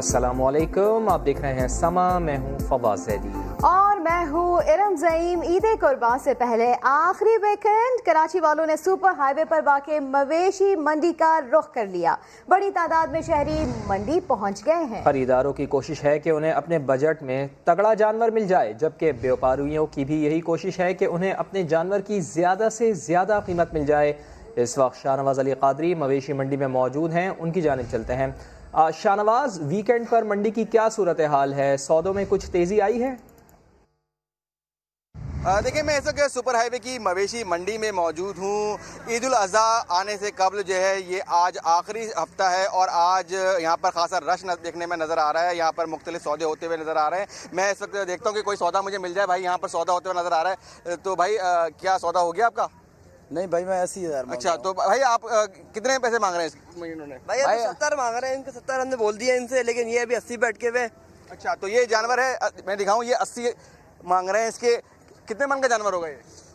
अस्सलाम वालेकुम, आप देख रहे हैं समा, मैं हूँ फवाद ज़ैदी और मैं हूँ इरम ज़ईम। ईद कुर्बान से पहले आखिरी वीकेंड कराची वालों ने सुपर हाईवे पर वाक़ मवेशी मंडी का रुख कर लिया। बड़ी तादाद में शहरी मंडी पहुँच गए हैं। खरीदारों की कोशिश है कि उन्हें अपने बजट में तगड़ा जानवर मिल जाए, जबकि व्यापारियों की भी यही कोशिश है कि उन्हें अपने जानवर की ज़्यादा से ज़्यादा कीमत मिल जाए। इस वक्त शाहनवाज़ अली कादरी मवेशी मंडी में मौजूद हैं, उनकी जानिब चलते हैं। शाहनवाज़, वीकेंड पर मंडी की क्या सूरत हाल है? सौदों में कुछ तेज़ी आई है? देखिए, मैं इस वक्त सुपर हाईवे की मवेशी मंडी में मौजूद हूँ। ईद उल अज़हा आने से कबल जो है ये आज आखिरी हफ्ता है और आज यहाँ पर खासा रश देखने में नज़र आ रहा है। यहाँ पर मुख्तलिफ सौदे होते हुए नज़र आ रहे हैं। मैं इस वक्त देखता हूँ कि कोई सौदा मुझे मिल जाए। भाई, यहाँ पर सौदा होते हुए नज़र आ रहा है। तो भाई, क्या सौदा हो गया आपका? नहीं भाई, मैं 80,000। अच्छा, तो भाई आप कितने पैसे मांग रहे हैं इन्होंने? भाई 70 मांग रहे हैं। इनके 70 हमने बोल दिया इनसे, लेकिन ये अभी 80 बैठ के हुए। अच्छा, तो ये जानवर है, मैं दिखाऊँ, ये 80 मांग रहे हैं। इसके कितने मन का जानवर होगा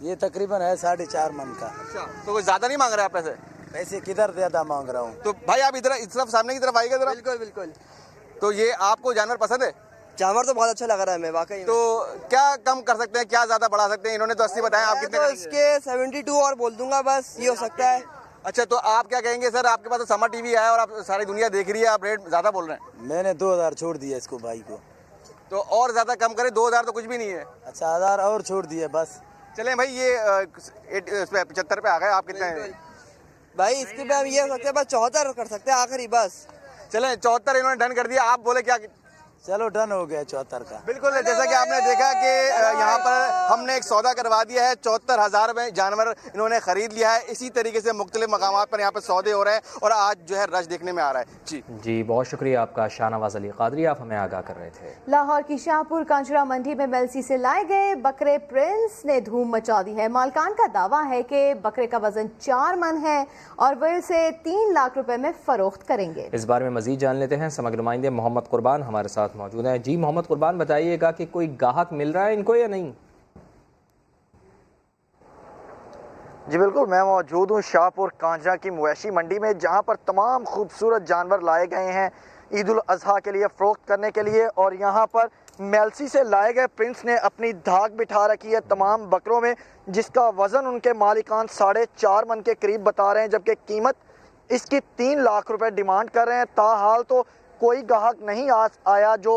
ये तकरीबन है 4.5 मन का। अच्छा, तो कोई ज्यादा नहीं मांग रहे आप पैसे? पैसे किधर ज्यादा मांग रहा हूँ? तो भाई आप इधर इस तरफ सामने की तरफ आइएगा जरा। बिल्कुल बिल्कुल। तो ये आपको जानवर पसंद है? जानवर तो बहुत अच्छा लग रहा है हमें वाकई। तो क्या कम कर सकते हैं, क्या ज्यादा बढ़ा सकते हैं? इन्होंने तो 80 बताया, आप कितने? तो इसके 72 और बोल दूंगा, बस ये हो सकता है। अच्छा, तो आप क्या कहेंगे सर? आपके पास तो समा टीवी आया और आप सारी दुनिया देख रही है, आप रेट ज्यादा बोल रहे हैं। मैंने 2000 छोड़ दिया इसको भाई को। तो और ज्यादा कम करे? 2000 तो कुछ भी नहीं है। अच्छा, 1000 और छोड़ दिए बस। चले भाई, ये 75 पे आ गए। आप कितने हैं भाई? इसके पे हम ये हो सकते हैं बस 74 कर सकते हैं आखिरी, बस। चले 74 इन्होंने डन कर दिया। आप बोले क्या? चलो डन हो गया 74 का। बिल्कुल, जैसा कि आपने देखा कि यहाँ पर हमने एक सौदा करवा दिया है। 74,000 में जानवर इन्होंने खरीद लिया है। इसी तरीके से मुख्तलिफ मकामात पर यहाँ पर सौदे हो रहे हैं और आज जो है रश देखने में आ रहा है। जी, बहुत शुक्रिया आपका शाहनवाज़ अली कादरी, आप हमें आगाह कर रहे थे। लाहौर की शाहपुर कांचरा मंडी में मेलसी से लाए गए बकरे प्रिंस ने धूम मचा दी है। मालकान का दावा है कि बकरे का वजन 4 मन है और वह इसे 3 लाख रुपए में फरोख्त करेंगे। इस बारे में मजीद जान लेते हैं। समग्र नुमाइंदे मोहम्मद कुर्बान हमारे साथ मौजूद हैं। जी मोहम्मद कुर्बान, बताइएगा कि कोई गाहक मिल रहा है इनको या नहीं? जी बिल्कुल, मैं मौजूद हूँ शाहपुर कांजरा की मवेशी मंडी में, जहाँ पर तमाम खूबसूरत जानवर लाए गए हैं ईद उल अज़हा के लिए फ़रोख्त करने के लिए। और यहाँ पर मेलसी से लाए गए प्रिंस ने अपनी धाक बिठा रखी है तमाम बकरों में, जिसका वज़न उनके मालिकान 4.5 मन के करीब बता रहे हैं, जबकि कीमत इसकी 3 लाख रुपए डिमांड कर रहे हैं। ताहाल तो कोई गाहक नहीं आया जो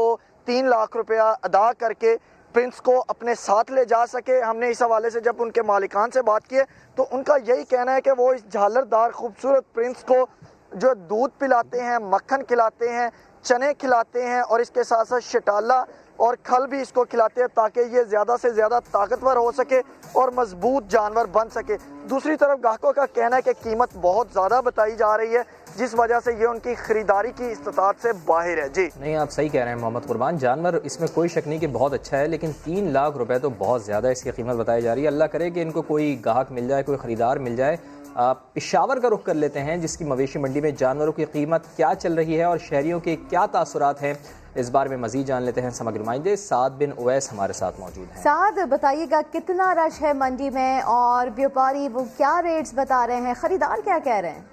3 लाख रुपया अदा करके प्रिंस को अपने साथ ले जा सके। हमने इस हवाले से जब उनके मालिकान से बात की है तो उनका यही कहना है कि वो इस झालरदार खूबसूरत प्रिंस को जो दूध पिलाते हैं, मक्खन खिलाते हैं, चने खिलाते हैं और इसके साथ साथ शटाला और खल भी इसको खिलाते हैं, ताकि ये ज़्यादा से ज़्यादा ताकतवर हो सके और मजबूत जानवर बन सके। दूसरी तरफ गाहकों का कहना है कि कीमत बहुत ज़्यादा बताई जा रही है, जिस वजह से ये उनकी ख़रीदारी की इस्तात से बाहर है। जी नहीं, आप सही कह रहे हैं मोहम्मद कुर्बान, जानवर इसमें कोई शक नहीं कि बहुत अच्छा है, लेकिन 3 लाख रुपए तो बहुत ज़्यादा इसकी कीमत बताई जा रही है। अल्लाह करे कि इनको कोई गाहक मिल जाए, कोई ख़रीदार मिल जाए। पेशावर का रुख कर लेते हैं, जिसकी मवेशी मंडी में जानवरों की कीमत क्या चल रही है और शहरियों के क्या तासुरात हैं, इस बारे में मजीद जान लेते हैं। समग्र नुमाइंदे साद बिन उवैस हमारे साथ मौजूद हैं। साद, बताइएगा कितना रश है मंडी में और व्यापारी वो क्या रेट्स बता रहे हैं, खरीदार क्या कह रहे हैं?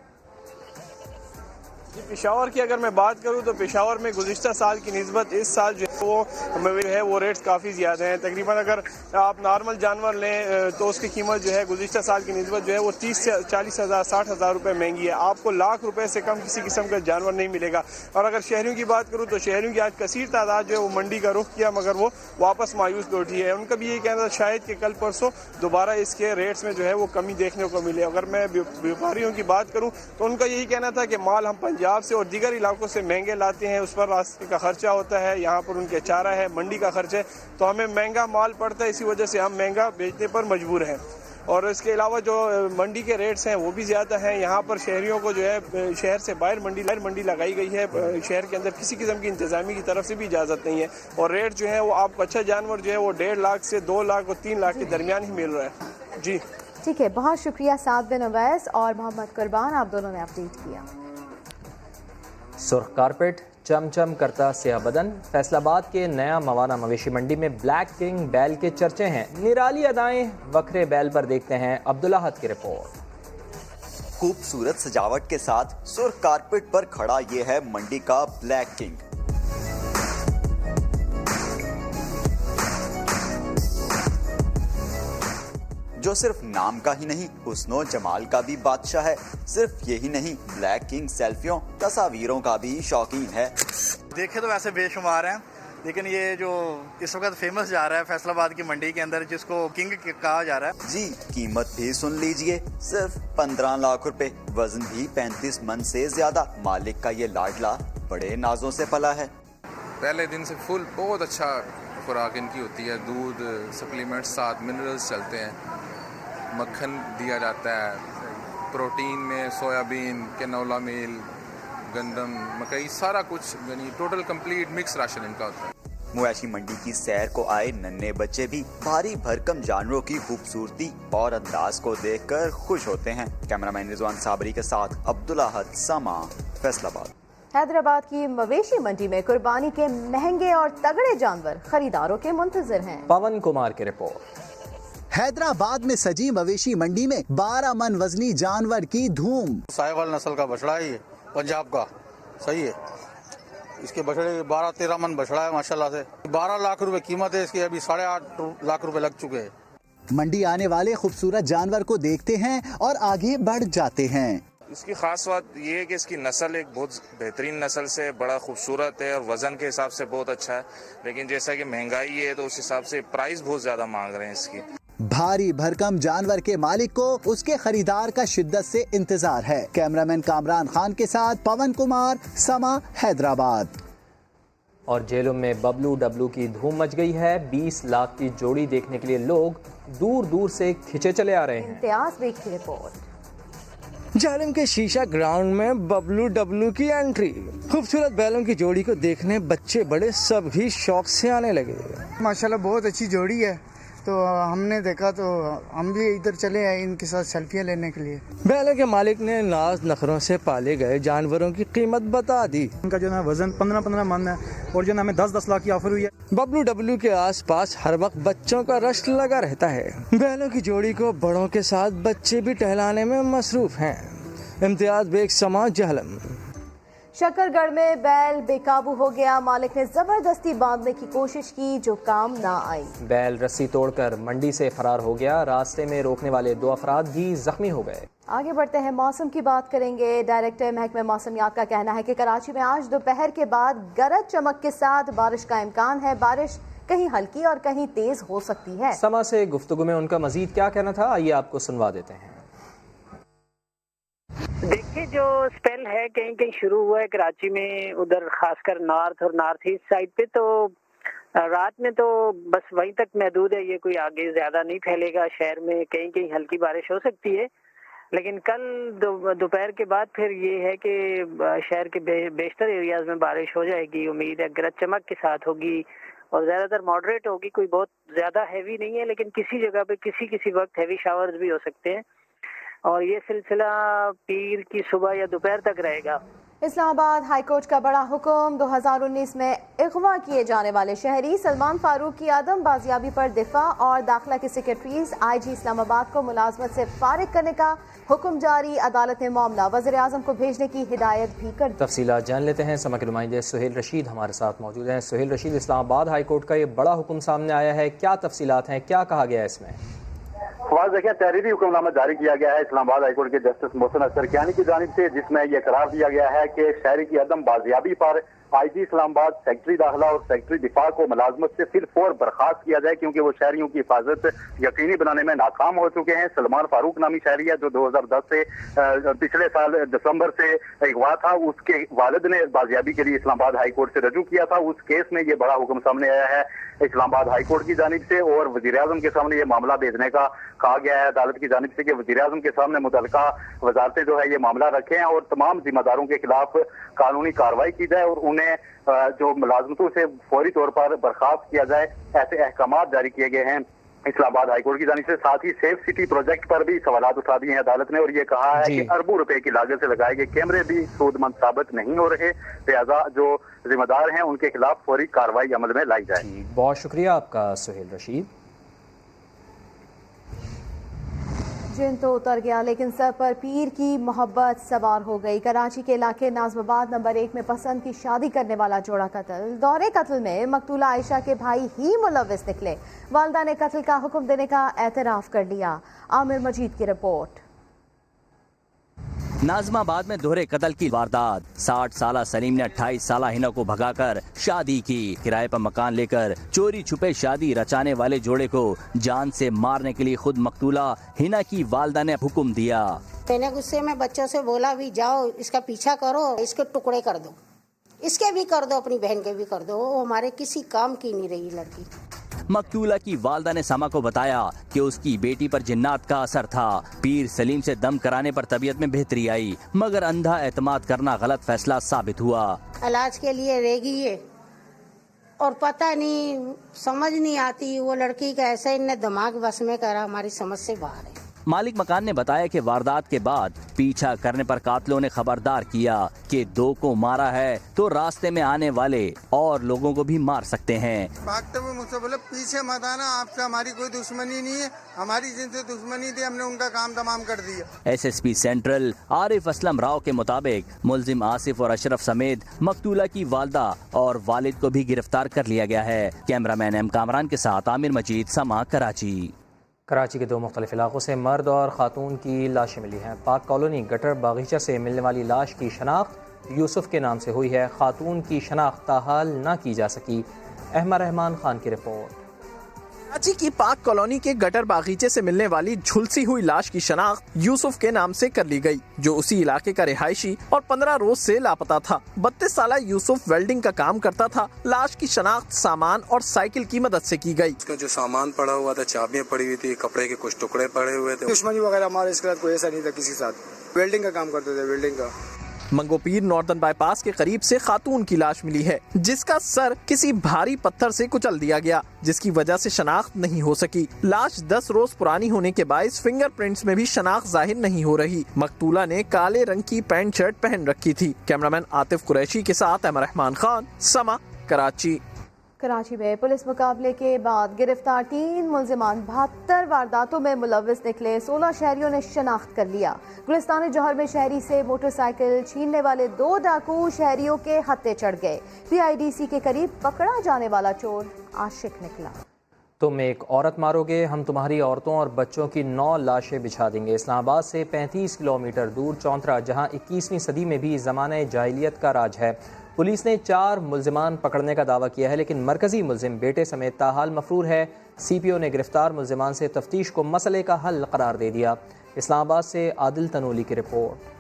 पेशावर की अगर मैं बात करूं तो पेशावर में गुज़िश्ता साल की निस्बत इस साल जो है वो रेट्स काफ़ी ज़्यादा हैं। तकरीबन अगर आप नॉर्मल जानवर लें तो उसकी कीमत जो है गुज़िश्ता साल की निस्बत जो है वो 30 से 40 हज़ार 60 हज़ार रुपये महंगी है। आपको लाख रुपए से कम किसी किस्म का जानवर नहीं मिलेगा। और अगर शहरियों की बात करूँ तो शहरियों की आज कसीर तादाद जो है वो मंडी का रुख किया, मगर वो वापस मायूस लौटी है। उनका भी यही कहना था शायद कि कल परसों दोबारा इसके रेट्स में जो है वो कमी देखने को मिले। अगर मैं व्यापारियों की बात करूँ तो उनका यही कहना था कि माल हम पंजाब से और दीगर इलाकों से महंगे लाते हैं, उस पर रास्ते का खर्चा होता है, यहाँ पर उनके चारा है, मंडी का खर्च है, तो हमें महंगा माल पड़ता है, इसी वजह से हम महंगा बेचने पर मजबूर हैं। और इसके अलावा जो मंडी के रेट्स हैं वो भी ज़्यादा हैं। यहाँ पर शहरियों को जो है शहर से बाहर मंडी लगाई गई है। शहर के अंदर किसी किस्म की इंतज़ामी की तरफ से भी इजाज़त नहीं है और रेट जो है वो आपको अच्छा जानवर जो है वो 1.5 लाख से 2 लाख और 3 लाख के दरमियान ही मिल रहा है। जी ठीक है, बहुत शुक्रिया साद बिन उवैस और मोहम्मद कुर्बान, आप दोनों ने अपडेट किया। सुर्ख कारपेट, चमचम करता सिया बदन, फैसलाबाद के नया मवाना मवेशी मंडी में ब्लैक किंग बैल के चर्चे हैं। निराली अदाएं वखरे बैल पर देखते हैं अब्दुल्ला हद की रिपोर्ट। खूबसूरत सजावट के साथ सुर्ख कारपेट पर खड़ा ये है मंडी का ब्लैक किंग। صرف نام کا ہی نہیں، حسن و جمال کا بھی بادشاہ ہے۔ صرف یہی نہیں، بلیک کنگ سیلفیوں، تصاویروں کا بھی شوقین ہے۔ دیکھے تو ویسے بے شمار ہیں، لیکن یہ جو اس وقت فیمس جا رہا ہے فیصل آباد کی منڈی کے اندر، جس کو کنگ کہا جا رہا ہے، جی قیمت بھی سن لیجئے، صرف 15 لاکھ روپے، وزن بھی 35 من سے زیادہ۔ مالک کا یہ لاڈلا بڑے نازوں سے پلا ہے۔ پہلے دن سے فل بہت اچھا خوراک ان کی ہوتی ہے، دودھ، سپلیمنٹس، ساتھ منرلز چلتے ہیں، مکھن دیا جاتا ہے، پروٹین میں سویابین، کینولا میل، گندم، مکئی، سارا کچھ، یعنی ٹوٹل کمپلیٹ مکس راشن ان کا ہوتا ہے۔ مویشی منڈی کی سیر کو آئے ننھے بچے بھی بھاری بھرکم جانوروں کی خوبصورتی اور انداز کو دیکھ کر خوش ہوتے ہیں۔ کیمرامین رضوان صابری کے ساتھ عبدالاحد، سما، فیصل آباد۔ حیدرآباد کی مویشی منڈی میں قربانی کے مہنگے اور تگڑے جانور خریداروں کے منتظر ہیں۔ پون کمار کی رپورٹ۔ حیدرآباد میں سجی مویشی منڈی میں 12 من وزنی جانور کی دھوم۔ سائیوال نسل کا بچڑا ہے، یہ پنجاب کا، صحیح ہے، اس کے بچڑے 12-13 من بچڑا ہے ماشاءاللہ سے۔ 12 لاکھ روپے قیمت ہے اس کی، ابھی 8.5 لاکھ روپے لگ چکے ہیں۔ منڈی آنے والے خوبصورت جانور کو دیکھتے ہیں اور آگے بڑھ جاتے ہیں۔ اس کی خاص بات یہ ہے کہ اس کی نسل ایک بہت بہترین نسل سے، بڑا خوبصورت ہے اور وزن کے حساب سے بہت اچھا ہے، لیکن جیسا کہ مہنگائی ہے تو اس حساب سے پرائز بہت زیادہ مانگ رہے ہیں اس کی۔ بھاری بھرکم جانور کے مالک کو اس کے خریدار کا شدت سے انتظار ہے۔ کیمرامین کامران خان کے ساتھ پون کمار، سما، حیدرآباد۔ اور جیلوں میں ببلو ڈبلو کی دھوم مچ گئی ہے۔ 20 لاکھ کی جوڑی دیکھنے کے لیے لوگ دور دور سے کھچے چلے آ رہے ہیں۔ امتیاز بیگ کی رپورٹ۔ جہلم کے شیشہ گراؤنڈ میں ببلو ڈبلو کی انٹری، خوبصورت بیلوں کی جوڑی کو دیکھنے بچے بڑے سب ہی شوق سے آنے لگے۔ ماشاءاللہ بہت اچھی جوڑی ہے، تو ہم نے دیکھا تو ہم بھی ادھر چلے آئے ان کے ساتھ سیلفیاں لینے کے لیے۔ بیلوں کے مالک نے ناز نخروں سے پالے گئے جانوروں کی قیمت بتا دی۔ ان کا جو ہے وزن 15 من ہے اور جو ہمیں 10 لاکھ کی آفر ہوئی ہے۔ ببلو ڈبلو کے آس پاس ہر وقت بچوں کا رش لگا رہتا ہے۔ بیلوں کی جوڑی کو بڑوں کے ساتھ بچے بھی ٹہلانے میں مصروف ہیں۔ امتیاز بیگ، سما، جہلم۔ شکر گڑھ میں بیل بے قابو ہو گیا، مالک نے زبردستی باندھنے کی کوشش کی جو کام نہ آئی۔ بیل رسی توڑ کر منڈی سے فرار ہو گیا، راستے میں روکنے والے 2 افراد بھی زخمی ہو گئے۔ آگے بڑھتے ہیں، موسم کی بات کریں گے۔ ڈائریکٹر محکمہ موسمیات کا کہنا ہے کہ کراچی میں آج دوپہر کے بعد گرج چمک کے ساتھ بارش کا امکان ہے۔ بارش کہیں ہلکی اور کہیں تیز ہو سکتی ہے۔ سما سے گفتگو میں ان کا مزید کیا کہنا تھا، آئیے آپ کو سنوا دیتے ہیں۔ دیکھیے، جو اسپیل ہے کہیں کہیں شروع ہوا ہے کراچی میں، ادھر خاص کر نارتھ اور نارتھ ایسٹ سائڈ پہ، تو رات میں تو بس وہیں تک محدود ہے، یہ کوئی آگے زیادہ نہیں پھیلے گا۔ شہر میں کہیں کہیں ہلکی بارش ہو سکتی ہے، لیکن کل دوپہر کے بعد پھر یہ ہے کہ شہر کے بیشتر ایریاز میں بارش ہو جائے گی۔ امید ہے گرج چمک کے ساتھ ہوگی اور زیادہ تر ماڈریٹ ہوگی، کوئی بہت زیادہ ہیوی نہیں ہے، لیکن کسی جگہ پہ کسی وقت ہیوی شاورز بھی ہو سکتے ہیں، اور یہ سلسلہ پیر کی صبح یا دوپہر تک رہے گا۔ اسلام آباد ہائی کورٹ کا بڑا حکم، 2019 میں اغوا کیے جانے والے شہری سلمان فاروق کی عدم بازیابی پر دفاع اور داخلہ کی سیکرٹریز آئی جی اسلام آباد کو ملازمت سے فارغ کرنے کا حکم جاری۔ عدالت نے معاملہ وزیر اعظم کو بھیجنے کی ہدایت بھی کر دی۔ تفصیلات جان لیتے ہیں، سما کے نمائندے سہیل رشید ہمارے ساتھ موجود ہیں۔ سہیل رشید، اسلام آباد ہائی کورٹ کا یہ بڑا حکم سامنے آیا ہے، کیا تفصیلات ہیں، کیا کہا گیا ہے اس میں؟ فواز، دیکھیں، تحریری حکم نامہ جاری کیا گیا ہے اسلام آباد ہائی کورٹ کے جسٹس محسن اختر کیانی کی جانب سے، جس میں یہ قرار دیا گیا ہے کہ شہری کی عدم بازیابی پر آئی جی اسلام آباد، سیکرٹری داخلہ اور سیکرٹری دفاع کو ملازمت سے فی الفور برخاست کیا جائے، کیونکہ وہ شہریوں کی حفاظت یقینی بنانے میں ناکام ہو چکے ہیں۔ سلمان فاروق نامی شہری ہے جو 2010 سے پچھلے سال دسمبر سے اغوا تھا، اس کے والد نے بازیابی کے لیے اسلام آباد ہائی کورٹ سے رجوع کیا تھا۔ اس کیس میں یہ بڑا حکم سامنے آیا ہے اسلام آباد ہائی کورٹ کی جانب سے، اور وزیر اعظم کے سامنے یہ معاملہ بھیجنے کا کہا گیا ہے عدالت کی جانب سے کہ وزیر اعظم کے سامنے متعلقہ وزارتیں جو ہے یہ معاملہ رکھیں اور تمام ذمہ داروں کے خلاف قانونی کارروائی کی جائے اور انہیں جو ملازمتوں سے فوری طور پر برخاست کیا جائے، ایسے احکامات جاری کیے گئے ہیں اسلام آباد ہائی کورٹ کی جانب سے۔ ساتھ ہی سیف سٹی پروجیکٹ پر بھی سوالات اٹھا دیے ہیں عدالت نے، اور یہ کہا ہے کہ اربوں روپے کی لاگت سے لگائے گئے کیمرے بھی سود مند ثابت نہیں ہو رہے، لہذا جو ذمہ دار ہیں ان کے خلاف فوری کارروائی عمل میں لائی جائے۔ بہت شکریہ آپ کا سہیل رشید۔ जिन तो उतर गया लेकिन सर पर पीर की मोहब्बत सवार हो गई। कराची के इलाके नाज़माबाद नंबर 1 में पसंद की शादी करने वाला जोड़ा कत्ल। दौरे कत्ल में मकतूला आयशा के भाई ही मुलव्विस निकले। वालदा ने कत्ल का हुक्म देने का एतराफ़ कर लिया। आमिर मजीद की रिपोर्ट। नाज़माबाद में दोहरे कत्ल की वारदात। 60 साला सलीम ने 28 साला हिना को भगाकर शादी की। किराए पर मकान लेकर चोरी छुपे शादी रचाने वाले जोड़े को जान से मारने के लिए खुद मकतूला हिना की वालदा ने हुक्म दिया। मैंने गुस्से में बच्चों से बोला भी जाओ इसका पीछा करो, इसके टुकड़े कर दो, इसके भी कर दो, अपनी बहन के भी कर दो। वो हमारे किसी काम की नहीं रही लड़की। मकतूला की वालदा ने समा को बताया कि उसकी बेटी पर जिन्नात का असर था। पीर सलीम से दम कराने पर तबीयत में बेहतरी आई, मगर अंधा एतमाद करना गलत फैसला साबित हुआ। इलाज के लिए रह गई है और पता नहीं, समझ नहीं आती वो लड़की का ऐसा इन्हें दिमाग बस में करा, हमारी समझ से बाहर है। मालिक मकान ने बताया कि वारदात के बाद पीछा करने पर कातिलों ने खबरदार किया कि 2 को मारा है तो रास्ते में आने वाले और लोगों को भी मार सकते हैं। भागते हुए मुझसे बोले पीछे मत आना, आपसे हमारी कोई दुश्मनी नहीं है, हमारी जिनसे दुश्मनी थी हमने उनका काम तमाम कर दिया। SSP सेंट्रल आरिफ असलम राव के मुताबिक मुलजिम आसिफ और अशरफ समेत मकतूला की वालदा और वालिद को भी गिरफ्तार कर लिया गया है। कैमरामैन M कामरान के साथ आमिर मजीद, समा, कराची। कराची के 2 मुख्तलिफ इलाकों से मर्द और खातून की लाशें मिली हैं। पाक कॉलोनी गटर बागीचा से मिलने वाली लाश की शनाख्त यूसुफ के नाम से हुई है। खातून की शनाख्त ताहाल न की जा सकी। अहमद रहमान खान की रिपोर्ट। कराची की पाक कॉलोनी के गटर बागीचे से मिलने वाली झुलसी हुई लाश की शनाख्त यूसुफ के नाम से कर ली गई, जो उसी इलाके का रिहायशी और 15 रोज से लापता था। 32 साला यूसुफ वेल्डिंग का काम करता था। लाश की शनाख्त सामान और साइकिल की मदद से की गई। उसका जो सामान पड़ा हुआ था, चाबियां पड़ी हुई थी, कपड़े के कुछ टुकड़े पड़े हुए थे। दुश्मनी वगैरह हमारे इसके साथ कोई ऐसा नहीं था किसी साथ। वेल्डिंग का काम करते थे, वेल्डिंग का। मंगोपीर नॉर्दर्न बाईपास के करीब से खातून की लाश मिली है, जिसका सर किसी भारी पत्थर से कुचल दिया गया, जिसकी वजह से शनाख्त नहीं हो सकी। लाश 10 रोज पुरानी होने के बायस फिंगरप्रिंट्स में भी शनाख्त जाहिर नहीं हो रही। मकतूला ने काले रंग की पैंट शर्ट पहन रखी थी। कैमरामैन आतिफ कुरैशी के साथ अहमद रहमान खान, समा, कराची। कराची में पुलिस मुकाबले के बाद गिरफ्तार 3 मुलजिमान 72 वारदातों में मुलव्विस निकले। 16 शहरियों ने शनाख्त कर लिया। गुलिस्तान जौहर में शहरी से मोटरसाइकिल छीनने वाले 2 डाकू शहरियों के हत्थे चढ़ गए। PIDC के करीब पकड़ा जाने वाला चोर आशिक निकला। तुम एक औरत मारोगे, हम तुम्हारी औरतों और बच्चों की 9 लाशें बिछा देंगे। इस्लामाबाद से 35 किलोमीटर दूर चौंतरा, जहां 21वीं सदी में भी ज़माने जाहिलियत का राज है। पुलिस ने 4 मुलजिमान पकड़ने का दावा किया है, लेकिन मरकजी मुलजिम बेटे समेत ताहाल मफरूर है। CPO ने गिरफ्तार मुलजिमान से तफ्तीश को मसले का हल करार दे दिया। इस्लामाबाद से आदिल तनोली की रिपोर्ट।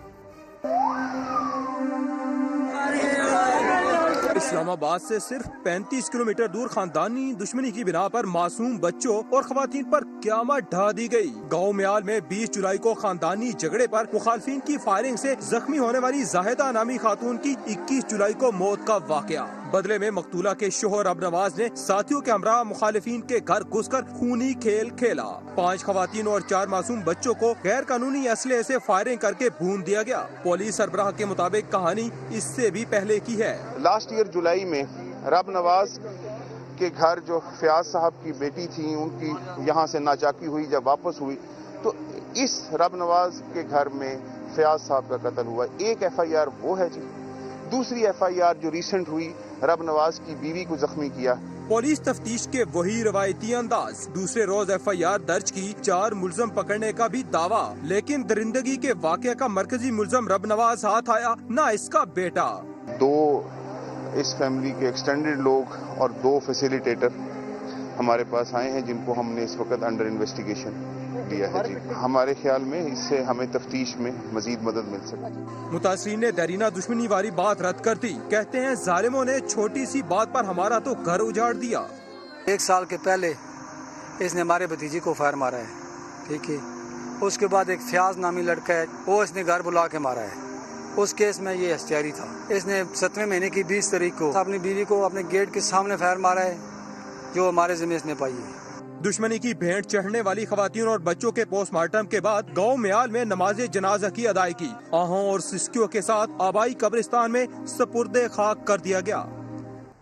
इस्लामाबाद से सिर्फ 35 किलोमीटर दूर खानदानी दुश्मनी की बिना पर मासूम बच्चों और खवातीन पर क़यामत ढा दी गई। गाँव म्याल में 20 जुलाई को खानदानी झगड़े पर मुखालफिन की फायरिंग से जख्मी होने वाली जाहिदा नामी खातून की 21 जुलाई को मौत का वाकया। बदले में मकतूला के शोहर अबनवाज ने साथियों के हमरा मुखालिफिन के घर घुसकर खूनी खेल खेला। 5 खवातीन और 4 मासूम बच्चों को गैर कानूनी असले से फायरिंग करके भून दिया गया। पुलिस सरबराह के मुताबिक कहानी इससे भी पहले की है। लास्ट ईयर जुलाई में रब नवाज के घर जो फयाज साहब की बेटी थी, उनकी यहाँ से नाचाकी हुई। जब वापस हुई तो इस रब नवाज के घर में फयाज साहब का कत्ल हुआ। एक FIR वो है जी। दूसरी FIR जो रिसेंट हुई, रब नवाज की बीवी को जख्मी किया। पुलिस तफ्तीश के वही रवायती अंदाज। दूसरे रोज FIR दर्ज की, 4 मुलजम पकड़ने का भी दावा, लेकिन दरिंदगी के वाक़े का मरकजी मुलजम रब नवाज हाथ आया, न इसका बेटा। 2 इस फैमिली के एक्सटेंडेड लोग और 2 फैसिलिटेटर हमारे पास आए हैं, जिनको हमने इस वक्त अंडर इन्वेस्टिगेशन लिया है जी। हमारे ख्याल में इससे हमें तफ्तीश में मजीद मदद मिल सकती। मुतासरीन ने दरीना दुश्मनी वाली बात रद्द कर दी। कहते हैं जालिमों ने छोटी सी बात पर हमारा तो घर उजाड़ दिया। 1 साल के पहले इसने हमारे भतीजी को फायर मारा है, ठीक है। उसके बाद एक फयाज नामी लड़का है, वो इसने घर बुला के मारा है। उस केस में ये हत्यारी था। इसने 7वें महीने की 20 तारीख को अपनी बीवी को अपने गेट के सामने फायर मारा है, जो हमारे ज़िम्मे इसने पाई है। दुश्मनी की भेंट चढ़ने वाली खवातीन और बच्चों के पोस्टमार्टम के बाद गांव म्याल में नमाज जनाजा की अदायगी आहों और सिस्कियों के साथ आबाई कब्रिस्तान में सपुर्दे खाक कर दिया गया।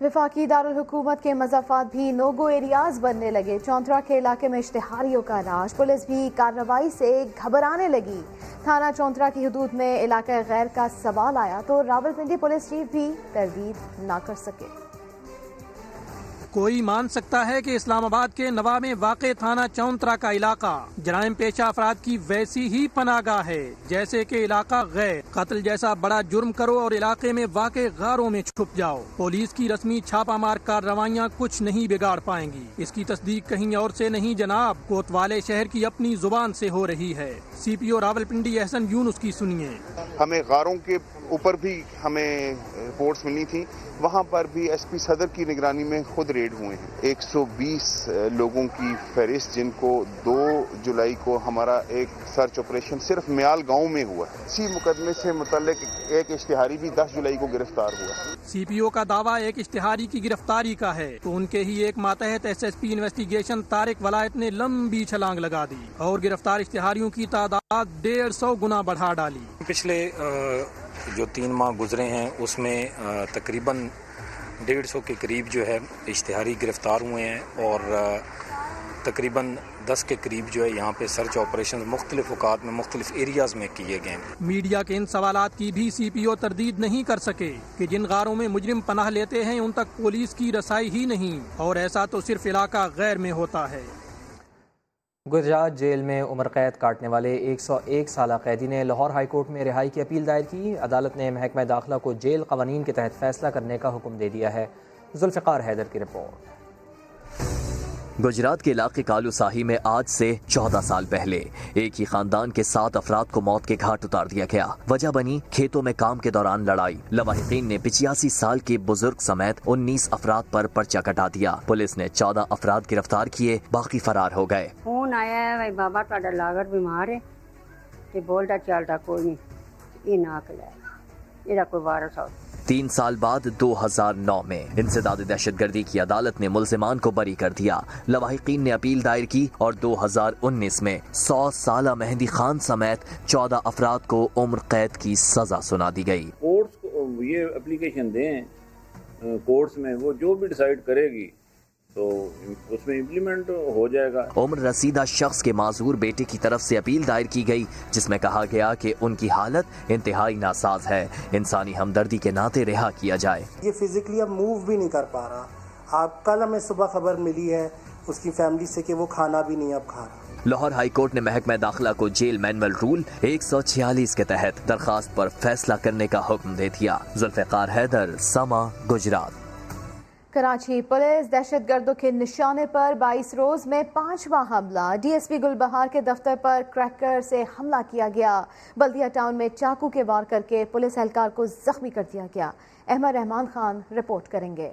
वफाकी दारुल-हुकूमत के मज़ाफ़ात भी नो-गो एरियाज बनने लगे। चौंतरा के इलाके में इश्तिहारियों का राज, पुलिस भी कार्रवाई से घबराने लगी। थाना चौंतरा की हदूद में इलाका गैर का सवाल आया तो रावलपिंडी पुलिस चीफ भी तरदीद ना कर सके। कोई मान सकता है कि इस्लामाबाद के नवा में वाक़े थाना चौंतरा का इलाका जराइम पेशा अफराद की वैसी ही पनागाह है जैसे कि इलाका गैर। कत्ल जैसा बड़ा जुर्म करो और इलाके में वाक़े गारों में छुप जाओ। पुलिस की रस्मी छापामार कार्रवाइयाँ कुछ नहीं बिगाड़ पाएंगी। इसकी तस्दीक कहीं और से नहीं जनाब, कोतवाले शहर की अपनी जुबान से हो रही है। CPO रावलपिंडी एहसन यूनुस की सुनिए। हमें गारों के ऊपर भी हमें रिपोर्ट्स मिली थी, वहाँ पर भी SP सदर की निगरानी में खुद रेड हुए हैं। 120 लोगों की फहरिस्त, जिनको 2 जुलाई को हमारा एक सर्च ऑपरेशन सिर्फ म्याल गांव में हुआ। इसी मुकदमे से मुतल्लिक एक इश्तिहारी भी 10 जुलाई को गिरफ्तार हुआ। CPO का दावा एक इश्तिहारी की गिरफ्तारी का है तो उनके ही एक मातहत SSP इन्वेस्टिगेशन तारिक वलायत ने लंबी छलांग लगा दी और गिरफ्तार इश्तिहारियों की तादाद 150 गुना बढ़ा डाली। पिछले जो 3 माह गुजरे हैं उसमें तकरीबन 150 के करीब जो है इश्तिहारी गिरफ्तार हुए हैं और तकरीबन 10 के करीब जो है यहाँ पे सर्च ऑपरेशन मुख्तलिफ औकात में मुख्तलिफ एरियाज में किए गए। मीडिया के इन सवालात की भी CPO तरदीद नहीं कर सके कि जिन गारों में मुजरिम पनाह लेते हैं उन तक पुलिस की रसाई ही नहीं, और ऐसा तो सिर्फ इलाका गैर में होता है। गुजरात जेल में उम्र कैद काटने वाले 101 साला कैदी ने लाहौर हाई कोर्ट में रिहाई की अपील दायर की। अदालत ने महकमा दाखिला को जेल कवानीन के तहत फैसला करने का हुक्म दे दिया है। जुल्फ़िकार हैदर की रिपोर्ट। गुजरात के इलाके कालू साही में आज से 14 साल पहले एक ही खानदान के 7 अफराद को मौत के घाट उतार दिया गया। वजह बनी खेतों में काम के दौरान लड़ाई। लवाहिकीन ने 85 साल के बुजुर्ग समेत 19 अफराद पर पर्चा कटा दिया। पुलिस ने 14 अफराद गिरफ्तार किए, बाकी फरार हो गए। फोन आया है भाई बाबा ਤੁਹਾਡਾ ਲਾਗਰ बीमार है ਤੇ बोलता चलता कोई नहीं, ये ना कला ਇਹਦਾ कोई वारस हो। 3 साल बाद 2009 में इंसदाद दहशतगर्दी की अदालत ने मुल्जिमान को बरी कर दिया। लवाहिकीन ने अपील दायर की और 2019 में 100 साला मेहंदी खान समेत 14 अफराद को उम्र कैद की सजा सुना दी गई। कोर्ट्स को ये एप्लीकेशन दें कोर्ट्स में, वो जो भी डिसाइड करेगी तो उसमें इम्प्लीमेंट हो जाएगा। उम्र रसीदा शख्स के माजूर बेटे की तरफ से अपील दायर की गई जिसमें कहा गया कि उनकी हालत इंतहाई नासाज है, इंसानी हमदर्दी के नाते रिहा किया जाए। ये फिजिकली अब मूव भी नहीं कर पा रहा। आप कल हमें सुबह खबर मिली है उसकी फैमिली से कि वो खाना भी नहीं अब खा रहा। लाहौर हाई कोर्ट ने महकमा दाखिला को जेल मैनुअल रूल 146 के तहत दरखास्त पर फैसला करने का हुक्म दे दिया। जुल्फ़िकार हैदर, समा, गुजरात। कराची पुलिस दहशतगर्दों के निशाने पर 22 रोज में 5वां हमला। DSP गुलबहार के दफ्तर पर क्रैकर से हमला किया गया। बल्दिया टाउन में चाकू के वार करके पुलिस एहलकार को जख्मी कर दिया गया। अहमद रहमान खान रिपोर्ट करेंगे।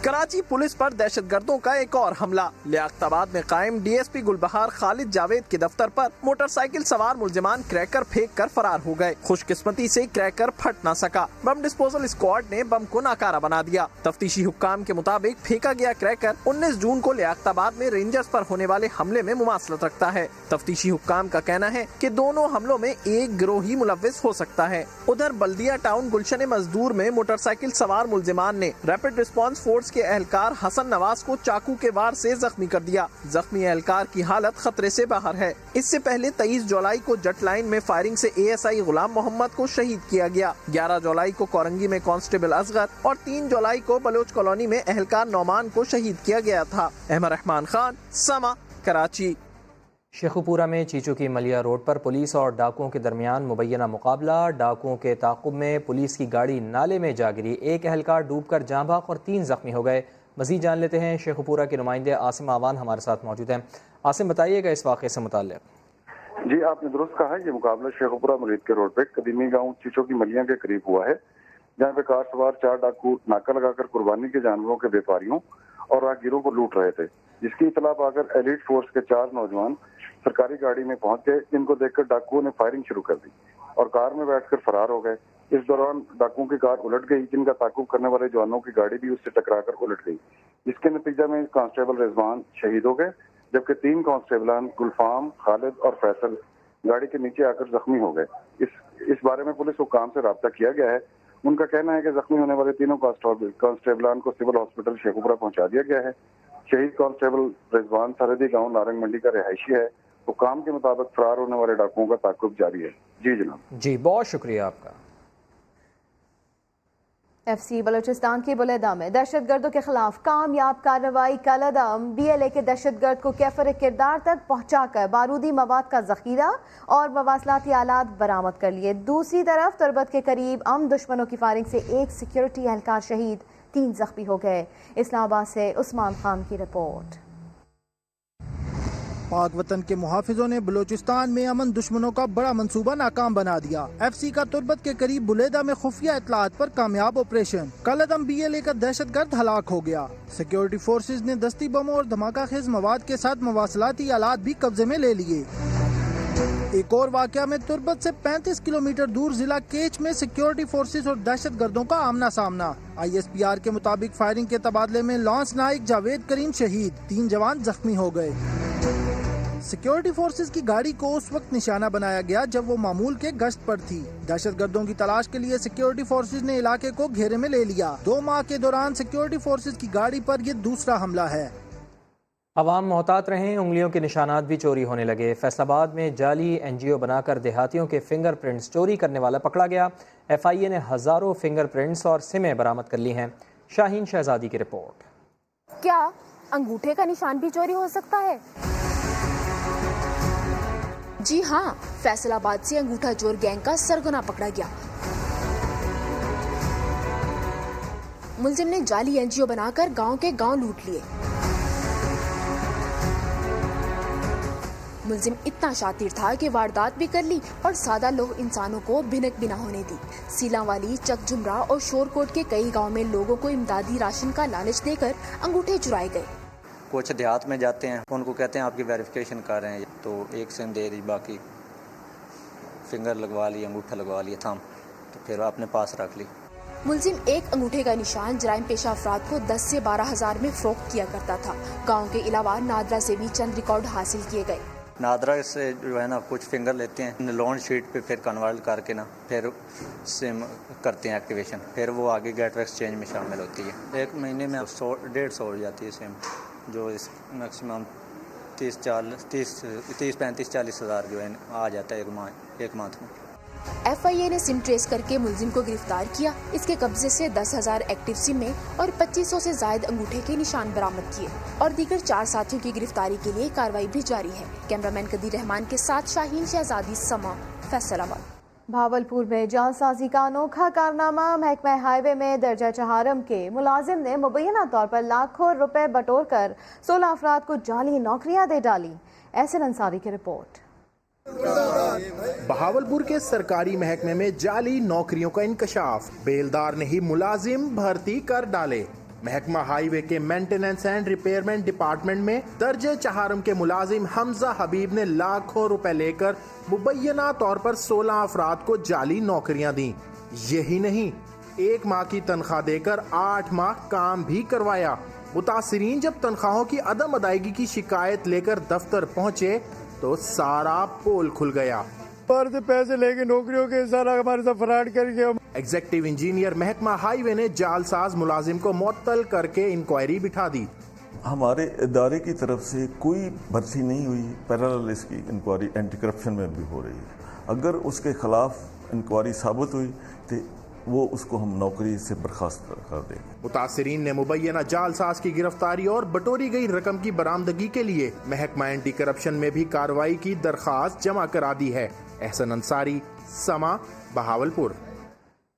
कराची पुलिस पर दहशतगर्दों का एक और हमला। लियाकताबाद में कायम DSP गुलबहार खालिद जावेद के दफ्तर पर मोटरसाइकिल सवार मुलजिमान क्रैकर फेंक कर फरार हो गए। खुशकिस्मती से क्रैकर फट न सका। बम डिस्पोजल स्क्वाड ने बम को नाकारा बना दिया। तफ्तीशी हुक्काम के मुताबिक फेंका गया क्रैकर 19 जून को लियाकताबाद में रेंजर्स पर होने वाले हमले में मुमासलत रखता है। तफ्तीशी हुक्काम का कहना है कि दोनों हमलों में एक गिरोह ही मुलव्विस हो सकता है। उधर बल्दिया टाउन गुलशन मजदूर में मोटरसाइकिल सवार मुलजिमान ने रैपिड रिस्पांस फोर्स के एहलकार हसन नवाज को चाकू के वार से जख्मी कर दिया। जख्मी एहलकार की हालत खतरे से बाहर है। इससे पहले 23 जुलाई को जट लाइन में फायरिंग से ASI गुलाम मोहम्मद को शहीद किया गया। 11 जुलाई को कोरंगी में कांस्टेबल असगर और 3 जुलाई को बलोच कॉलोनी में एहलकार नौमान को शहीद किया गया था। अहमद रहमान खान, समा, कराची। शेखुपुरा में चीचू की मलिया रोड पर पुलिस और डाकुओं के दरमियान मुबैना मुकाबला। डाकुओं के ताक़ुब में पुलिस की गाड़ी नाले में जा गिरी। एक एहलकार डूबकर जाँ भाग और 3 जख्मी हो गए। मजीद जान लेते हैं। शेखुपुरा के नुमाइंदे आसिम आवान हमारे साथ मौजूद हैं। आसिम, बताइएगा इस वाक़े से मुताल्लिक़। जी, आपने दुरुस्त कहा है। ये मुकाबला शेखुपुरा मरीद के रोड पे कदीमी गाँव चीचो की मलिया के करीब हुआ है, जहाँ पे कार सवार 4 डाकू नाका लगाकर कुर्बानी के जानवरों के व्यापारियों और राहगीरों को लूट रहे थे, जिसकी इतला पाकर एलिट फोर्स के 4 नौजवान सरकारी गाड़ी में पहुंच गए। इनको देखकर डाकुओं ने फायरिंग शुरू कर दी और कार में बैठकर फरार हो गए। इस दौरान डाकुओं की कार उलट गई, जिनका ताकुब करने वाले जवानों की गाड़ी भी उससे टकराकर उलट गई। इसके नतीजे में कांस्टेबल रिजवान शहीद हो गए, जबकि 3 कांस्टेबलान गुलफाम, खालिद और फैसल गाड़ी के नीचे आकर जख्मी हो गए। इस बारे में पुलिस हुकाम से राब्ता किया गया है ان کا کہنا ہے کہ زخمی ہونے والے تینوں کانسٹیبلان کو سول ہاسپٹل شیخوپورہ پہنچا دیا گیا ہے۔ شہید کانسٹیبل رضوان سرحدی گاؤں نارنگ منڈی کا رہائشی ہے۔ حکام کے مطابق فرار ہونے والے ڈاکوؤں کا تعاقب جاری ہے۔ جی جناب۔ جی بہت شکریہ آپ کا۔ ایف سی بلوچستان کی بلیدہ میں دہشت گردوں کے خلاف کامیاب کارروائی کا عدم، بی ایل اے کے دہشت گرد کو کیفر کردار تک پہنچا کر بارودی مواد کا ذخیرہ اور مواصلاتی آلات برآمد کر لیے۔ دوسری طرف تربت کے قریب دشمنوں کی فائرنگ سے ایک سیکیورٹی اہلکار شہید، 3 زخمی ہو گئے۔ اسلام آباد سے عثمان خان کی رپورٹ۔ پاک وطن کے محافظوں نے بلوچستان میں امن دشمنوں کا بڑا منصوبہ ناکام بنا دیا۔ ایف سی کا تربت کے قریب بلیدہ میں خفیہ اطلاعات پر کامیاب آپریشن، کل عدم بی ایل اے کا دہشت گرد ہلاک ہو گیا۔ سیکیورٹی فورسز نے دستی بموں اور دھماکہ خیز مواد کے ساتھ مواصلاتی آلات بھی قبضے میں لے لیے۔ ایک اور واقعہ میں تربت سے 35 کلومیٹر دور ضلع کیچ میں سیکیورٹی فورسز اور دہشت گردوں کا آمنا سامنا۔ آئی ایس پی آر کے مطابق فائرنگ کے تبادلے میں لانس نائک جاوید کریم شہید، 3 جوان زخمی ہو گئے۔ سیکیورٹی فورسز کی گاڑی کو اس وقت نشانہ بنایا گیا جب وہ معمول کے گشت پر تھی۔ دہشت گردوں کی تلاش کے لیے سیکیورٹی فورسز نے علاقے کو گھیرے میں لے لیا۔ 2 ماہ کے دوران سیکیورٹی فورسز کی گاڑی پر یہ دوسرا حملہ ہے۔ عوام محتاط رہیں، انگلیوں کے نشانات بھی چوری ہونے لگے۔ فیصل آباد میں جعلی این جی او بنا کر دیہاتیوں کے فنگر پرنٹس چوری کرنے والا پکڑا گیا۔ ایف آئی اے نے ہزاروں فنگر پرنٹس اور سمیں برآمد کر لی ہیں۔ شاہین شہزادی کی رپورٹ۔ کیا انگوٹھے کا نشان بھی چوری ہو سکتا ہے؟ جی ہاں، فیصل آباد سے انگوٹھا چور گینگ کا سرغنہ پکڑا گیا۔ ملزم نے جعلی این جی او بنا کر گاؤں کے گاؤں لوٹ لیے۔ ملزم اتنا شاطر تھا کہ واردات بھی کر لی اور سادہ لوگ انسانوں کو بھنک بھی نہ ہونے دی۔ سیلاں والی، چک جمرہ اور شور کوٹ کے کئی گاؤں میں لوگوں کو امدادی راشن کا لالچ دے کر انگوٹھے چرائے گئے۔ کچھ دیہات میں جاتے ہیں، ان کو کہتے ہیں آپ کی ویریفیکیشن کر رہے ہیں، تو ایک سم دے دی، باقی فنگر لگوا لی، انگوٹھا لگوا لیا تھام، تو پھر اپنے پاس رکھ لی۔ ملزم ایک انگوٹھے کا نشان جرائم پیشہ افراد کو 10 سے 12 ہزار میں فروخت کیا کرتا تھا۔ گاؤں کے علاوہ نادرا سے بھی چند ریکارڈ حاصل کیے گئے۔ نادرا سے جو ہے نا کچھ فنگر لیتے ہیں، لون شیٹ پہ پھر کنورٹ کر کے نا پھر سم کرتے ہیں ایکٹیویشن، پھر وہ آگے گیٹ وے ایکسچینج میں شامل ہوتی ہے۔ ایک مہینے میں 150 ہو جاتی ہے سم، جو میکسیمم 30-35-40 ہزار جو ہے آ جاتا ہے ایک منتھ میں۔ ایف آئی اے نے سم ٹریس کر کے ملزم کو گرفتار کیا۔ اس کے قبضے سے 10,000 ایکٹیو سمیں اور 2500 سے زائد انگوٹھے کے نشان برآمد کیے اور دیگر 4 ساتھیوں کی گرفتاری کے لیے کارروائی بھی جاری ہے۔ کیمرامین قدیر رحمان کے ساتھ شاہین شہزادی، سما، فیصل آباد۔ بھاولپور میں جان سازی کا انوکھا کارنامہ، محکمہ ہائی وے میں درجہ چہارم کے ملازم نے مبینہ طور پر لاکھوں روپے بٹور کر 16 افراد کو جعلی نوکریاں دے ڈالی۔ احسن انصاری کی رپورٹ۔ بہاولپور کے سرکاری محکمے میں جعلی نوکریوں کا انکشاف، بیلدار نے ہی ملازم بھرتی کر ڈالے۔ محکمہ ہائی وے کے مینٹیننس اینڈ ریپیئرمنٹ ڈپارٹمنٹ میں درجہ چہارم کے ملازم حمزہ حبیب نے لاکھوں روپے لے کر مبینہ طور پر 16 افراد کو جعلی نوکریاں دیں۔ یہی نہیں، 1 ماہ کی تنخواہ دے کر 8 ماہ کام بھی کروایا۔ متاثرین جب تنخواہوں کی عدم ادائیگی کی شکایت لے کر دفتر پہنچے تو سارا پول کھل گیا۔ پیسے لے کے نوکریوں کے سارا ہمارے ساتھ فراڈ کر کے۔ ایگزیکٹو انجینئر محکمہ ہائی وے نے جعل ساز ملازم کو معطل کر کے انکوائری بٹھا دی۔ ہمارے ادارے کی طرف سے کوئی بھرتی نہیں ہوئی، پیرالل اس کی انکوائری اینٹی کرپشن میں بھی ہو رہی ہے۔ اگر اس کے خلاف انکوائری ثابت ہوئی تو وہ اس کو ہم نوکری سے برخاست کر دیں۔ متاثرین نے مبینہ جعل ساز کی گرفتاری اور بٹوری گئی رقم کی برآمدگی کے لیے محکمہ اینٹی کرپشن میں بھی کارروائی کی درخواست جمع کرا دی ہے۔ احسن انصاری، سما، بہاولپور۔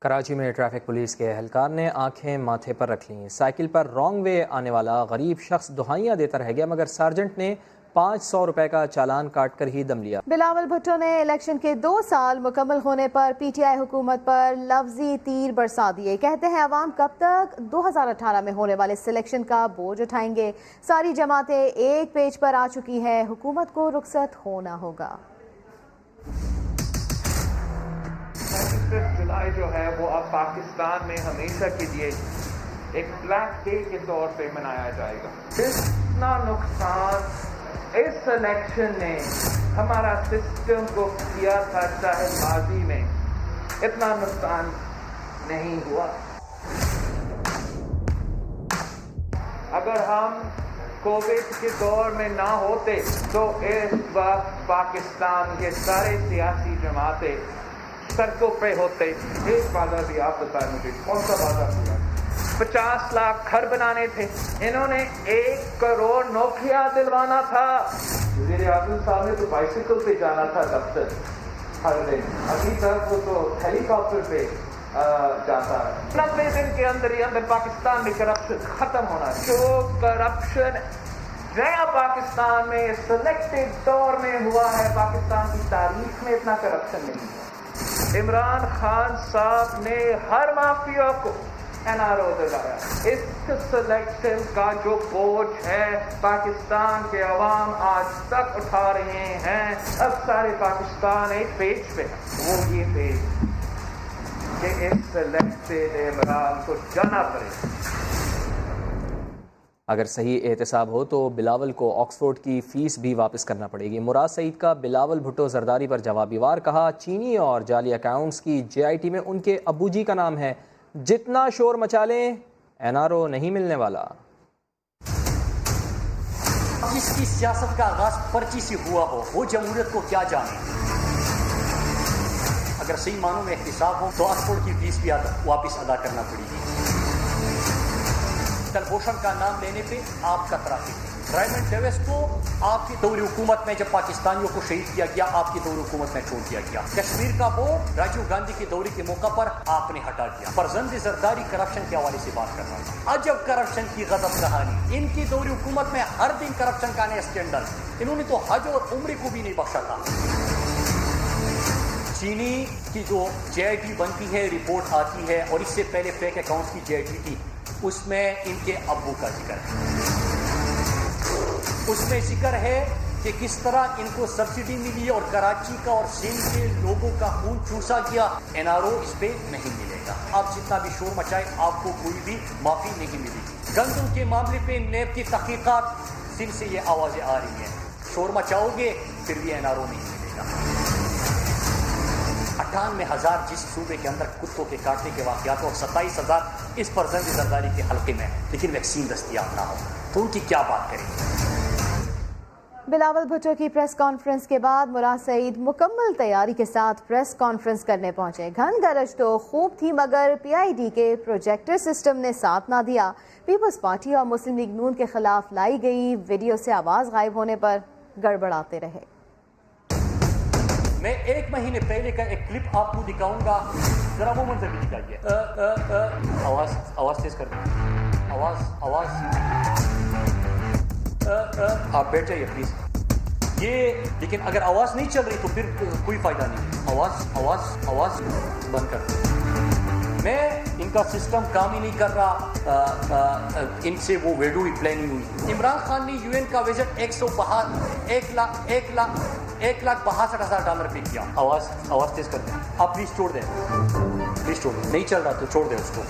کراچی میں ٹریفک پولیس کے اہلکار نے آنکھیں ماتھے پر رکھ لیں۔ سائیکل پر رانگ وے آنے والا غریب شخص دہائیاں دیتا رہ گیا، مگر سارجنٹ نے 500 روپے کا چالان کاٹ کر ہی دم لیا۔ بلاول بھٹو نے الیکشن کے 2 سال مکمل ہونے پر پی ٹی آئی حکومت پر لفظی تیر برسا دیے۔ کہتے ہیں عوام کب تک 2018 میں ہونے والے سلیکشن کا بوجھ اٹھائیں گے؟ ساری جماعتیں ایک پیج پر آ چکی ہیں، حکومت کو رخصت ہونا ہوگا۔ 25 جولائی جو ہے وہ اب پاکستان میں ہمیشہ کے لیے ایک بلیک ڈے کے طور پہ منایا جائے گا۔ اتنا نقصان اس الیکشن نے ہمارا سسٹم کو کیا تھا، چاہے ماضی میں اتنا نقصان नहीं हुआ। अगर हम कोविड के दौर में ना होते तो इस वक्त पाकिस्तान के सारे सियासी जमातें सड़कों पे होते। एक वादा भी आप बताएं मुझे, कौन सा वादा पूरा? 50 लाख घर बनाने थे, इन्होंने 1 करोड़ नौकरियां दिलवाना था। वज़ीर आज़म साहब ने तो बाइसिकल पे जाना था दफ्तर हर दिन, अभी तक वो तो हेलीकॉप्टर पे जाता है। 90 दिन के अंदर ही अंदर पाकिस्तान में करप्शन खत्म होना है। जो करप्शन नया पाकिस्तान में सिलेक्टेड दौर में हुआ है, पाकिस्तान की तारीख में इतना करप्शन नहीं है। इमरान खान साहब ने हर माफिया को NRO दिलाया। इस सिलेक्शन का जो बोझ है पाकिस्तान के अवाम आज तक उठा रहे हैं। अब सारे पाकिस्तान एक पेज पे है, वो ये पेज कि इस सिलेक्टेड इमरान को जाना पड़ेगा। अगर सही एहतसाब हो तो बिलावल को ऑक्सफोर्ड की फ़ीस भी वापस करना पड़ेगी। मुराद सईद का बिलावल भुट्टो जरदारी पर जवाबी वार, कहा चीनी और जाली अकाउंट्स की JIT में उनके अबूजी का नाम है, जितना शोर मचा लें NRO नहीं मिलने वाला। जिसकी सियासत का आगाज पर्ची से हुआ हो वो जमहूरियत को क्या जाने। अगर सही मानों में एहतिसाब हो तो ऑक्सफोर्ड की फीस भी वापस अदा करना पड़ेगी। कलभूषण का नाम लेने पे आप कतरा थे। रायमंड डेविस को आपकी दौरी हुकूमत में जब पाकिस्तानियों को शहीद किया गया, आपकी दौरी हुकूमत में छोड़ दिया गया। कश्मीर का बोर्ड राजीव गांधी की दौरी के मौका पर आपने हटा दिया। फरजंद जरदारी करप्शन के हवाले से बात कर रहा है। अजब करप्शन की गजब कहानी। इनकी दौरी हुकूमत में हर दिन करप्शन का नया स्कैंडल। इन्होंने तो हज और उम्र को भी नहीं बख्शा था। चीनी की जो JIT बनती है, रिपोर्ट आती है, और इससे पहले फेक अकाउंट्स की JIT थी, उसमें इनके अब्बू का जिक्र है। उसमें जिक्र है कि किस तरह इनको सब्सिडी मिली और कराची का और सिंध के लोगों का खून चूसा गया। NRO इस पे नहीं मिलेगा। आप जितना भी शोर मचाए आपको कोई भी माफी नहीं मिलेगी। गंदम के मामले पे नेब की तहकीकात, सिंध से ये आवाजें आ रही हैं। शोर मचाओगे फिर भी NRO नहीं मिलेगा। 98,000 जिस सूबे के अंदर कुत्तों के काटने के वाक़यात और 27,000 इस फरजंद जरदारी के हल्के में, लेकिन वैक्सीन दस्तयाब ना हो तो उनकी क्या बात करेंगे। बिलावल भुट्टो की प्रेस कॉन्फ्रेंस के बाद मुराद सईद मुकम्मल तैयारी के साथ प्रेस कॉन्फ्रेंस करने पहुंचे। घन गरज तो खूब थी मगर PID के प्रोजेक्टर सिस्टम ने साथ ना दिया। पीपल्स पार्टी और मुस्लिम लीग नून के खिलाफ लाई गई वीडियो से आवाज़ गायब होने पर गड़बड़ाते रहे। मैं 1 महीने पहले का एक क्लिप आपको दिखाऊंगा, जरा वो मंजर भी दिखाइए। आवाज तेज कर दो। आवाज आप बैठ जाइए प्लीज। ये लेकिन अगर आवाज नहीं चल रही तो फिर कोई फायदा नहीं। आवाज बंद कर दो। मैं इनका सिस्टम काम ही नहीं कर रहा। इनसे वो वीडियो ही प्लानिंग हुई। इमरान खान ने UN का विजिट 1,62,000 पे किया। आवाज तेज कर दें। आप प्लीज छोड़ दें। नहीं चल रहा तो छोड़ दें उसको।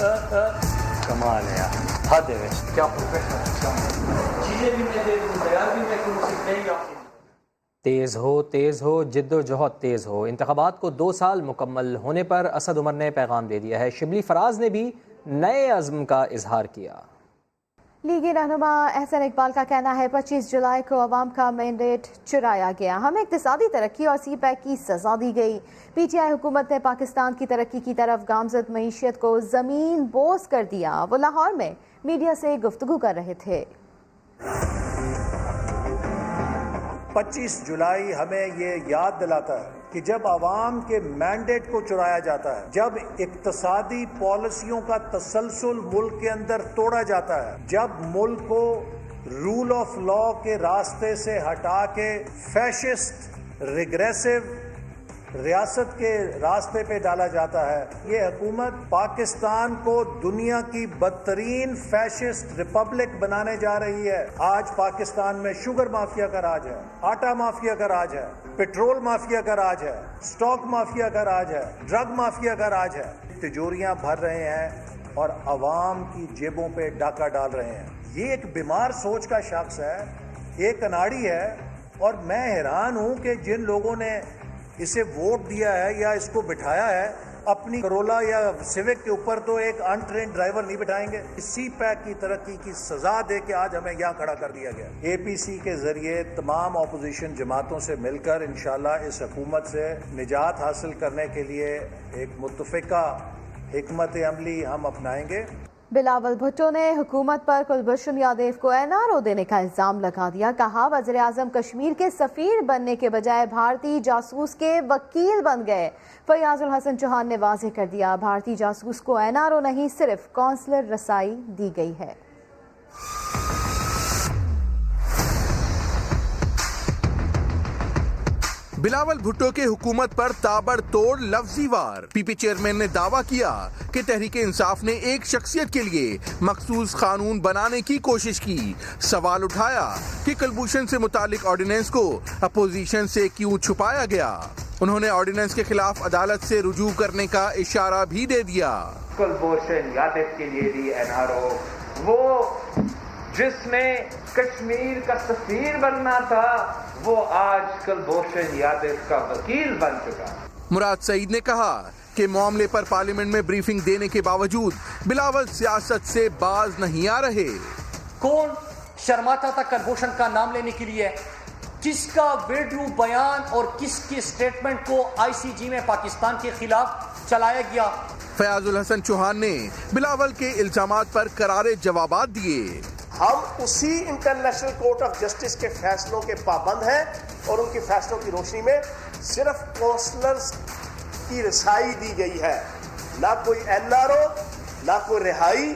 कमाल है यार, हद है। क्या प्रोफेशनल चीजें भी मैं दे दूं, तैयार भी मैं करूं, सीखने तेज़ हो जिद्दोजहद तेज़ हो। इंतखाबात को 2 साल मुकम्मल होने पर असद उमर ने पैगाम दे दिया है। शिबली फराज ने भी नए अज़्म का इजहार किया। लीगी रहनुमा एहसन इकबाल का कहना है 25 जुलाई को अवाम का मैंडेट चुराया गया, हमें इक़्तिसादी तरक्की और CPEC की सजा दी गई। PTI हुकूमत ने पाकिस्तान की तरक्की की तरफ गामजद मईशत को ज़मीन बोस कर दिया। वो लाहौर में मीडिया से गुफ्तगू कर रहे थे। 25 जुलाई हमें ये याद दिलाता है कि जब आवाम के मैंडेट को चुराया जाता है, जब इक्तसादी पॉलिसियों का तसलसल मुल्क के अंदर तोड़ा जाता है, जब मुल्क को रूल ऑफ लॉ के रास्ते से हटा के फैशिस्ट रिग्रेसिव रियासत के रास्ते पे डाला जाता है, ये हुकूमत पाकिस्तान को दुनिया की बदतरीन फैशिस्ट रिपब्लिक बनाने जा रही है। आज पाकिस्तान में शुगर माफिया का राज है, आटा माफिया का राज है, पेट्रोल माफिया का राज है, स्टॉक माफिया का राज है, ड्रग माफिया का राज है। तिजोरियां भर रहे हैं और अवाम की जेबों पे डाका डाल रहे हैं। ये एक बीमार सोच का शख्स है, एक अनाड़ी है, और मैं हैरान हूं कि जिन लोगों ने इसे वोट दिया है या इसको बिठाया है अपनी करोला या सिविक के ऊपर तो एक अनट्रेन्ड ड्राइवर नहीं बिठाएंगे। सी पैक की तरक्की की सजा दे के आज हमें यहाँ खड़ा कर दिया गया। APC के जरिए तमाम अपोजिशन जमातों से मिलकर इंशाल्लाह इस हुकूमत से निजात हासिल करने के लिए एक मुत्तफ़िका हिकमत अमली हम अपनाएंगे। बिलावल भुट्टो ने हुकूमत पर कुलभूषण यादव को NRO देने का इल्जाम लगा दिया। कहा वज़ीर आज़म कश्मीर के सफीर बनने के बजाय भारतीय जासूस के वकील बन गए। फयाजुल हसन चौहान ने वाज़ेह कर दिया भारतीय जासूस को NRO नहीं सिर्फ कौंसलर रसाई दी गई है। बिलावल भुट्टो के हुकूमत पर ताबड़तोड़ लफ्जी वार। पीपी चेयरमैन ने दावा किया कि तहरीक इंसाफ ने एक शख्सियत के लिए मखसूस कानून बनाने की कोशिश की। सवाल उठाया कि कुलभूषण से मुतालिक ऑर्डिनेंस को अपोजिशन से क्यों छुपाया गया। उन्होंने ऑर्डिनेंस के खिलाफ अदालत से रुजू करने का इशारा भी दे दिया। कुलभूषण यादव के लिए भी NRO, वो जिसने कश्मीर का सफीर बनना था, वो आज कुलभूषण यादव का वकील बन चुका। मुराद सईद ने कहा कि मामले पर पार्लियामेंट में ब्रीफिंग देने के बावजूद बिलावल सियासत से बाज नहीं आ रहे। कौन शर्माता था कुलभूषण का नाम लेने के लिए? किसका बेडरू बयान और किसके स्टेटमेंट को ICJ में पाकिस्तान के खिलाफ चलाया गया? फयाजुल हसन चौहान ने बिलावल के इल्जामात पर करारे जवाबात दिए। हम उसी इंटरनेशनल कोर्ट ऑफ जस्टिस के फैसलों के पाबंद हैं और उनके फैसलों की रोशनी में सिर्फ काउंसलर्स की रसाई दी गई है, ना कोई NRO, ना कोई रिहाई,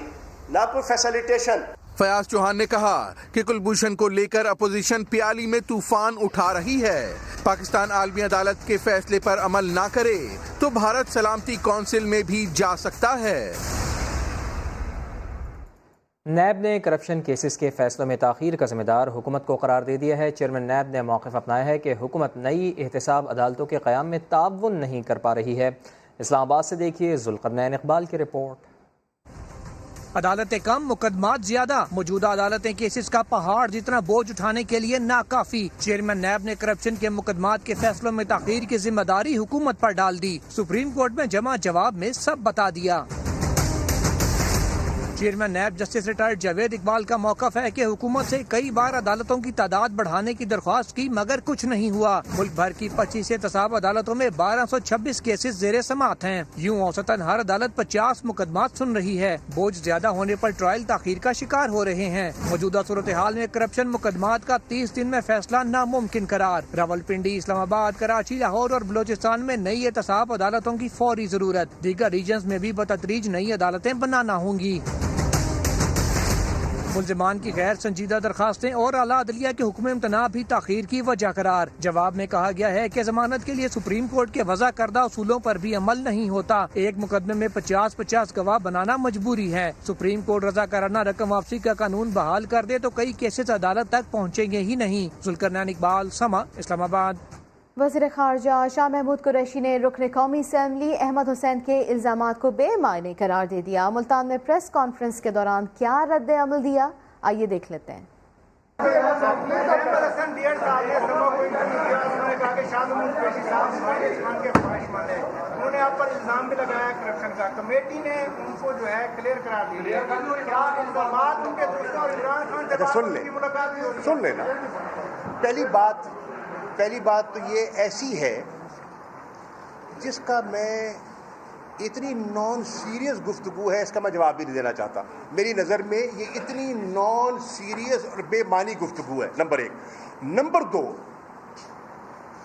ना कोई फैसिलिटेशन। फयाज चौहान ने कहा कि कुलभूषण को लेकर अपोजिशन प्याली में तूफान उठा रही है। पाकिस्तान आलमी अदालत के फैसले पर अमल ना करे तो भारत सलामती काउंसिल में भी जा सकता है। नैब ने करप्शन केसेस के फैसलों में ताख़ीर का ज़िम्मेदार हुकूमत को करार दे दिया है। चेयरमैन नैब ने मौक़िफ़ अपनाया है कि हुकूमत नई एहतसाब अदालतों के क़याम में ताउन नहीं कर पा रही है। इस्लामाबाद से देखिए ज़ुल्क़रनैन इक़बाल की रिपोर्ट। अदालतें कम, मुकदमात ज्यादा। मौजूदा अदालतें केसेस का पहाड़ जितना बोझ उठाने के लिए नाकाफी। चेयरमैन नैब ने करप्शन के मुकदमात के फैसलों में ताख़ीर की जिम्मेदारी हुकूमत पर डाल दी। सुप्रीम कोर्ट में जमा जवाब में सब बता दिया। Chairman NAB justice retired Javed Iqbal का मौक़िफ़ है कि हुकूमत से कई बार अदालतों की तादाद बढ़ाने की दरख्वास्त की मगर कुछ नहीं हुआ। मुल्क भर की 25 एहतसाब अदालतों में 1226 केसेस ज़ेरे समाअत हैं। यूं औसतन हर अदालत 50 मुकदमात सुन रही है। बोझ ज्यादा होने पर ट्रायल ताख़ीर का शिकार हो रहे हैं। मौजूदा सूरत हाल में करप्शन मुकदमात का 30 दिन में फैसला नामुमकिन करार। रावलपिंडी, इस्लामाबाद, कराची, लाहौर और बलोचिस्तान में नई एहतसाब अदालतों की फौरी जरूरत। दीगर रीजन्स में भी बतदरीज नई अदालतें बनाना होंगी। मुल्ज़िमान की गैर संजीदा दरखास्तें और आला अदलिया के हुक्म इम्तना भी ताख़ीर की वजह करार। जवाब में कहा गया है कि जमानत के लिए सुप्रीम कोर्ट के वज़ा करदा उसूलों पर भी अमल नहीं होता। एक मुकदमे में 50-50 गवाह बनाना मजबूरी है। सुप्रीम कोर्ट रजा कराना रकम वापसी का कानून बहाल कर दे तो कई केसेस अदालत तक पहुँचेंगे ही नहीं। ज़ुल्क़रनैन इक़बाल, समा, इस्लामाबाद। वज़ीर ख़ारजा शाह महमूद कुरैशी ने रुकन कौमी असम्बली अहमद हुसैन के इल्ज़ामात को बेमायने करार दे दिया। मुल्तान में प्रेस कॉन्फ्रेंस के दौरान क्या रद्द अमल दिया, आइए देख लेते हैं। उन्होंने आप पर इल्जाम भी लगाया करप्शन का। कमेटी ने उनको जो है क्लियर करार दिया। क्या इल्जामात उनके दोस्तों और इमरान खान से सुन लेना। पहली बात तो ये ऐसी है जिसका मैं इतनी नॉन सीरियस गुफ्तगू है, इसका मैं जवाब भी नहीं देना चाहता। मेरी नज़र में ये इतनी नॉन सीरियस और बेमानी गुफ्तगू है, नंबर 1। नंबर 2,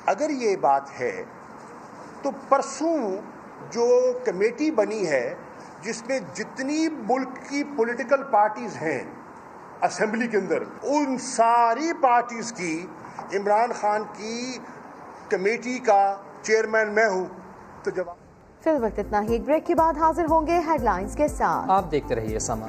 अगर ये बात है तो परसों जो कमेटी बनी है जिसमें जितनी मुल्क की पॉलिटिकल पार्टीज हैं असेंबली के अंदर, उन सारी पार्टीज की इमरान खान की कमेटी का चेयरमैन मैं हूं। तो जवाब फिल वक्त इतना ही। एक ब्रेक के बाद हाजिर होंगे हेडलाइंस के साथ। आप देखते रहिए समा।